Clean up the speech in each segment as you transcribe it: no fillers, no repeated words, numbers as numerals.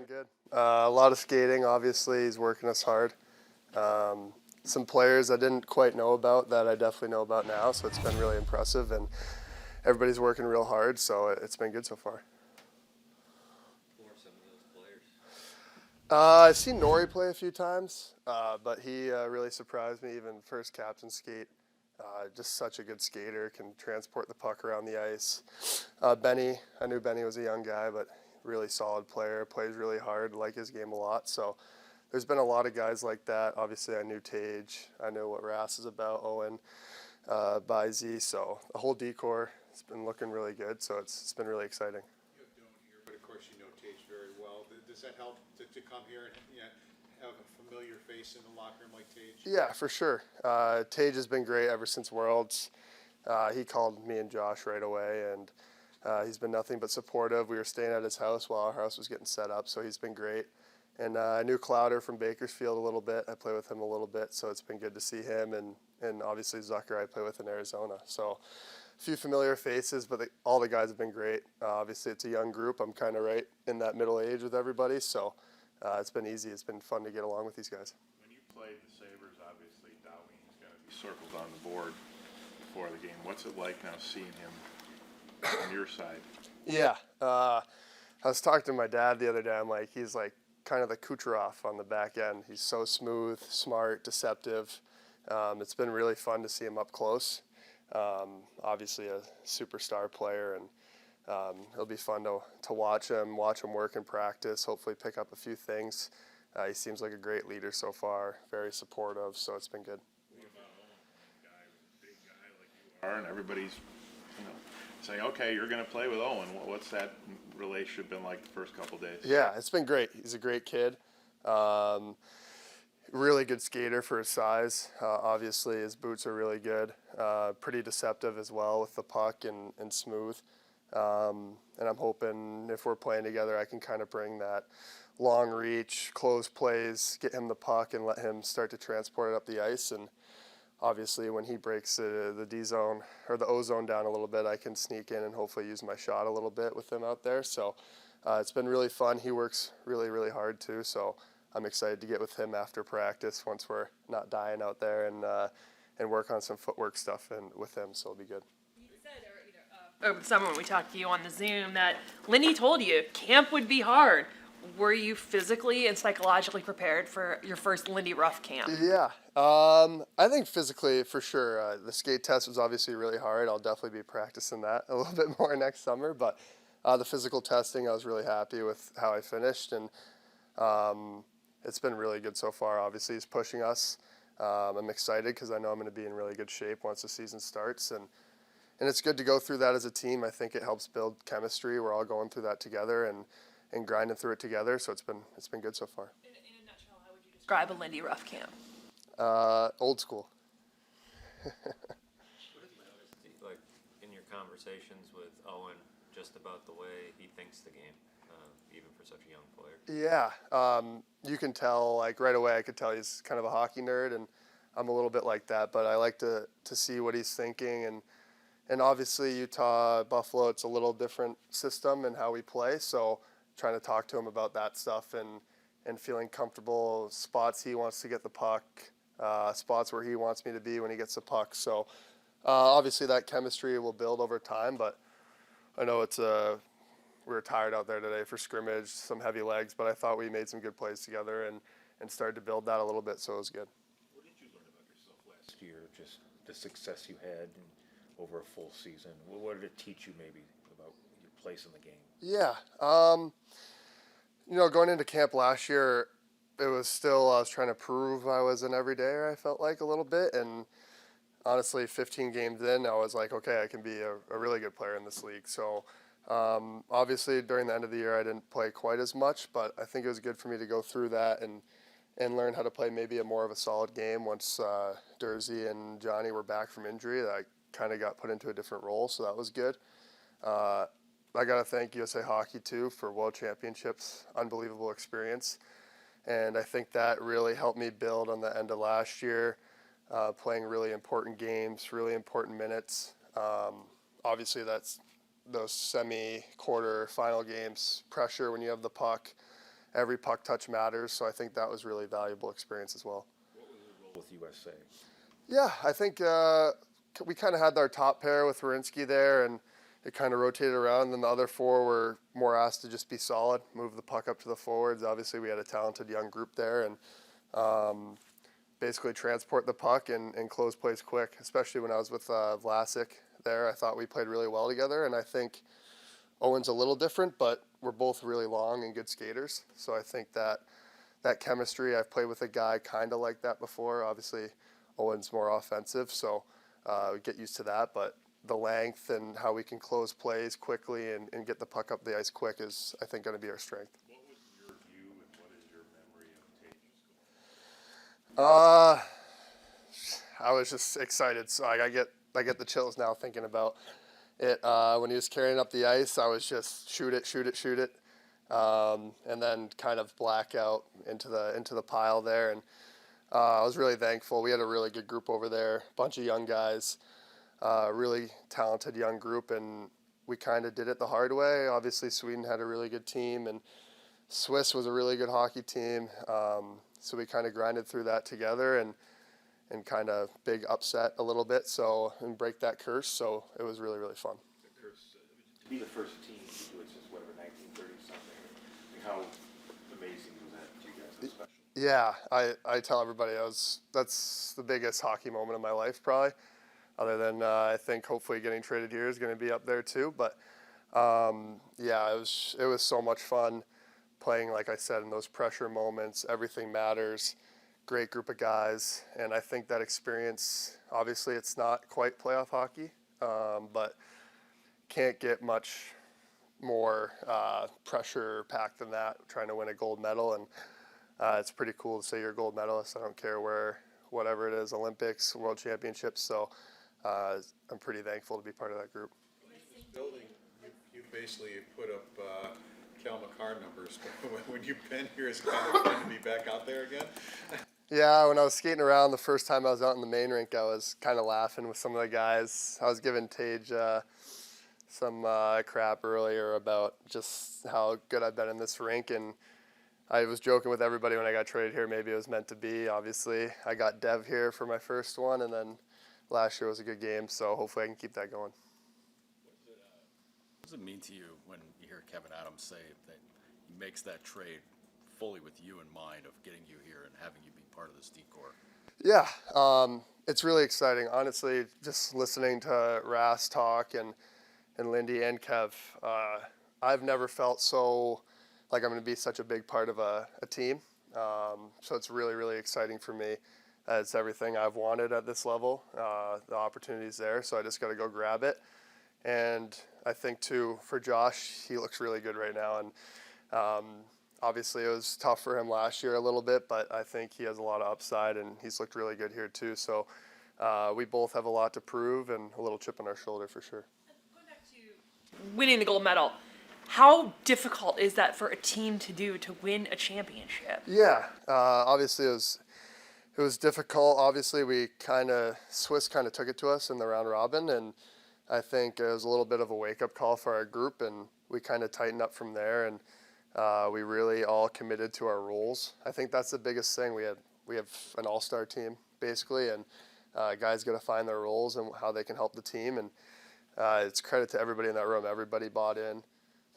been good. A lot of skating, obviously. He's working us hard. Some players I didn't quite know about that I definitely know about now, so it's been really impressive, and everybody's working real hard, so it's been good so far. Who are some of those players? I've seen Nori play a few times, but he really surprised me, even first captain skate. Just such a good skater, can transport the puck around the ice. Benny, I knew Benny was a young guy, but really solid player, plays really hard, like his game a lot. So there's been a lot of guys like that. Obviously, I knew Tage. I know what Ras is about, Owen, Bizey. So the whole decor has been looking really good, so it's been really exciting. You have Doan here, but of course you know Tage very well. Does that help to come here and have a familiar face in the locker room like Tage? Yeah, for sure. Tage has been great ever since Worlds. He called me and Josh right away, and he's been nothing but supportive. We were staying at his house while our house was getting set up, so he's been great. And I knew Clowder from Bakersfield a little bit. I play with him a little bit, so it's been good to see him. And obviously Zucker I play with in Arizona. So a few familiar faces, but all the guys have been great. Obviously it's a young group. I'm kind of right in that middle age with everybody, so it's been easy. It's been fun to get along with these guys. When you played the Sabres, obviously Dahlin's going to be circled on the board before the game. What's it like now seeing him on your side? Yeah. I was talking to my dad the other day. I'm like, he's like kind of the Kucherov on the back end. He's so smooth, smart, deceptive. It's been really fun to see him up close. Obviously a superstar player, and it'll be fun to watch him work in practice, hopefully pick up a few things. He seems like a great leader so far, very supportive, so it's been good. What about Owen, a big guy like you are, and everybody's saying, okay, you're going to play with Owen. What's that relationship been like the first couple days? Yeah, it's been great. He's a great kid. Really good skater for his size. Obviously, his boots are really good. Pretty deceptive as well with the puck and smooth. And I'm hoping if we're playing together, I can kind of bring that long reach, close plays, get him the puck and let him start to transport it up the ice. And obviously, when he breaks the D zone or the O zone down a little bit, I can sneak in and hopefully use my shot a little bit with him out there. So it's been really fun. He works really, really hard too. So I'm excited to get with him after practice once we're not dying out there and work on some footwork stuff with him. So it'll be good. You said over the summer when we talked to you on the Zoom that Lindy told you camp would be hard. Were you physically and psychologically prepared for your first Lindy Ruff camp? Yeah, I think physically for sure. The skate test was obviously really hard. I'll definitely be practicing that a little bit more next summer. But the physical testing, I was really happy with how I finished, and it's been really good so far. Obviously, he's pushing us. I'm excited because I know I'm going to be in really good shape once the season starts, and it's good to go through that as a team. I think it helps build chemistry. We're all going through that together and grinding through it together. So it's been good so far. In a nutshell, how would you describe a Lindy Ruff camp? Old school. What have you noticed, like in your conversations with Owen, just about the way he thinks the game, even for such a young player? Yeah, you can tell, like right away I could tell he's kind of a hockey nerd, and I'm a little bit like that, but I like to see what he's thinking, and obviously Utah, Buffalo, it's a little different system and how we play, so trying to talk to him about that stuff and feeling comfortable, spots he wants to get the puck, spots where he wants me to be when he gets the puck, so obviously that chemistry will build over time, but I know we were tired out there today for scrimmage, some heavy legs, but I thought we made some good plays together and started to build that a little bit, so it was good. What did you learn about yourself last year, just the success you had over a full season? What did it teach you maybe about your place in the game? Yeah, going into camp last year, it was still, I was trying to prove I was an everydayer, I felt like a little bit, and honestly, 15 games in, I was like, okay, I can be a really good player in this league, so obviously, during the end of the year, I didn't play quite as much, but I think it was good for me to go through that and learn how to play maybe a more of a solid game once Dursey and Johnny were back from injury. I kind of got put into a different role, so that was good. I got to thank USA Hockey, too, for World Championships. Unbelievable experience. And I think that really helped me build on the end of last year, playing really important games, really important minutes. Obviously, that's those semi-quarter final games, pressure when you have the puck, every puck touch matters. So I think that was really valuable experience as well. What was the role with USA? Yeah, I think we kind of had our top pair with Werenski there, and it kind of rotated around. And then the other four were more asked to just be solid, move the puck up to the forwards. Obviously, we had a talented young group there, and basically transport the puck and close plays quick, especially when I was with Vlasic there. I thought we played really well together, and I think Owen's a little different, but we're both really long and good skaters. So I think that chemistry, I've played with a guy kind of like that before. Obviously, Owen's more offensive, so we get used to that, but the length and how we can close plays quickly and get the puck up the ice quick is, I think, going to be our strength. What was your view and what is your memory of Tage's goal? I was just excited. So I get the chills now thinking about it. When he was carrying up the ice, I was just shoot it, and then kind of black out into the pile there. And I was really thankful. We had a really good group over there, bunch of young guys, really talented young group, and we kind of did it the hard way. Obviously, Sweden had a really good team, and Swiss was a really good hockey team. So we kind of grinded through that together and kind of big upset a little bit, and break that curse. So it was really, really fun. To be the first team to do it since whatever 1930 something. How amazing was that to you guys? How special? Yeah, I tell everybody that's the biggest hockey moment of my life probably, other than I think hopefully getting traded here is going to be up there too. But yeah, it was so much fun playing, like I said, in those pressure moments. Everything matters. Great group of guys, and I think that experience, obviously it's not quite playoff hockey, but can't get much more pressure packed than that, trying to win a gold medal. And it's pretty cool to say you're a gold medalist. I don't care whatever it is, Olympics, World Championships. So I'm pretty thankful to be part of that group. Building, you basically put up Cal McCarr numbers, but when you've been here, it's kind of fun to be back out there again. Yeah, when I was skating around the first time I was out in the main rink, I was kind of laughing with some of the guys. I was giving Tage some crap earlier about just how good I've been in this rink, and I was joking with everybody when I got traded here. Maybe it was meant to be. Obviously, I got Dev here for my first one, and then last year was a good game, so hopefully I can keep that going. What does it mean to you when you hear Kevin Adams say that he makes that trade fully with you in mind of getting you here and having you be part of this decor? Yeah, it's really exciting. Honestly, just listening to Ras talk and Lindy and Kev, I've never felt so like I'm going to be such a big part of a team. So it's really, really exciting for me. It's everything I've wanted at this level. The opportunity's there, so I just got to go grab it. And I think, too, for Josh, he looks really good right now. And obviously it was tough for him last year a little bit, but I think he has a lot of upside, and he's looked really good here, too. So we both have a lot to prove and a little chip on our shoulder for sure. Going back to winning the gold medal, how difficult is that for a team to do to win a championship? Yeah, obviously it was difficult. Obviously, Swiss kind of took it to us in the round robin, and I think it was a little bit of a wake-up call for our group, and we kind of tightened up from there, and we really all committed to our roles. I think that's the biggest thing. We have an all-star team, basically, and guys got to find their roles and how they can help the team, and it's credit to everybody in that room. Everybody bought in,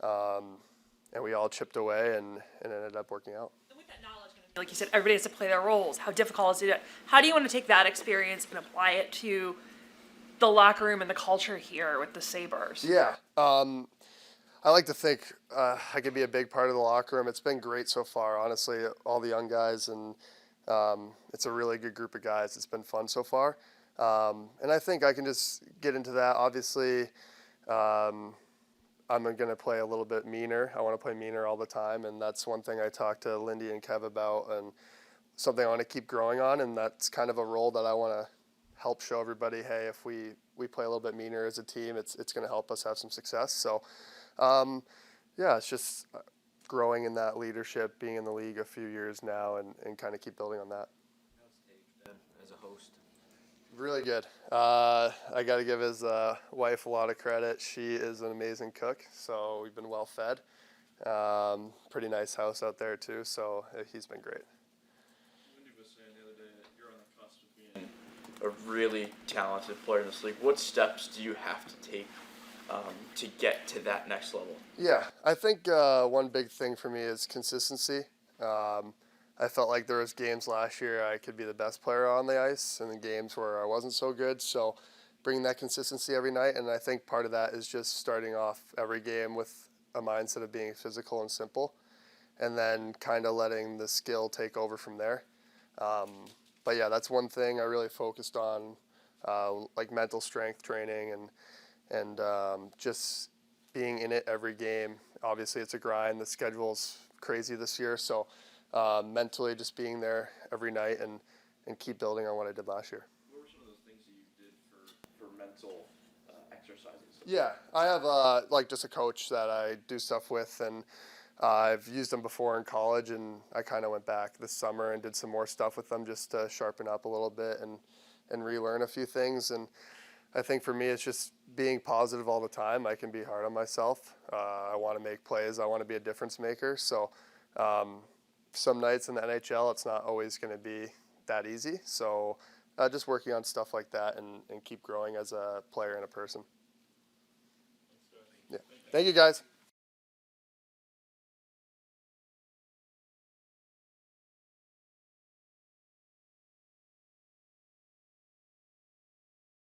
and we all chipped away, and it ended up working out. With that knowledge, like you said, everybody has to play their roles. How difficult is it? How do you want to take that experience and apply it to the locker room and the culture here with the Sabres? Yeah. I like to think I could be a big part of the locker room. It's been great so far, honestly, all the young guys, and it's a really good group of guys. It's been fun so far. And I think I can just get into that. Obviously, I'm going to play a little bit meaner. I want to play meaner all the time, and that's one thing I talked to Lindy and Kev about, and something I want to keep growing on, and that's kind of a role that I want to help show everybody, hey, if we play a little bit meaner as a team, it's going to help us have some success. So, yeah, it's just growing in that leadership, being in the league a few years now, and kind of keep building on that. How's Tage been as a host? Really good. I got to give his wife a lot of credit. She is an amazing cook, so we've been well fed. Pretty nice house out there too, so he's been great. Lindy was saying the other day that you're on the cusp of being a really talented player in this league. What steps do you have to take to get to that next level? Yeah, I think one big thing for me is consistency. I felt like there was games last year I could be the best player on the ice, and then games where I wasn't so good. So bringing that consistency every night, and I think part of that is just starting off every game with a mindset of being physical and simple, and then kind of letting the skill take over from there. But yeah, that's one thing I really focused on, like mental strength training and just being in it every game. Obviously, it's a grind. The schedule's crazy this year, so mentally just being there every night and keep building on what I did last year. What were some of those things that you did for mental exercises? Yeah, I have like just a coach that I do stuff with, and I've used them before in college, and I kind of went back this summer and did some more stuff with them just to sharpen up a little bit and relearn a few things. And I think for me, it's just being positive all the time. I can be hard on myself. I want to make plays. I want to be a difference maker. So some nights in the NHL, it's not always going to be that easy. So just working on stuff like that and keep growing as a player and a person. Yeah. Thank you, guys.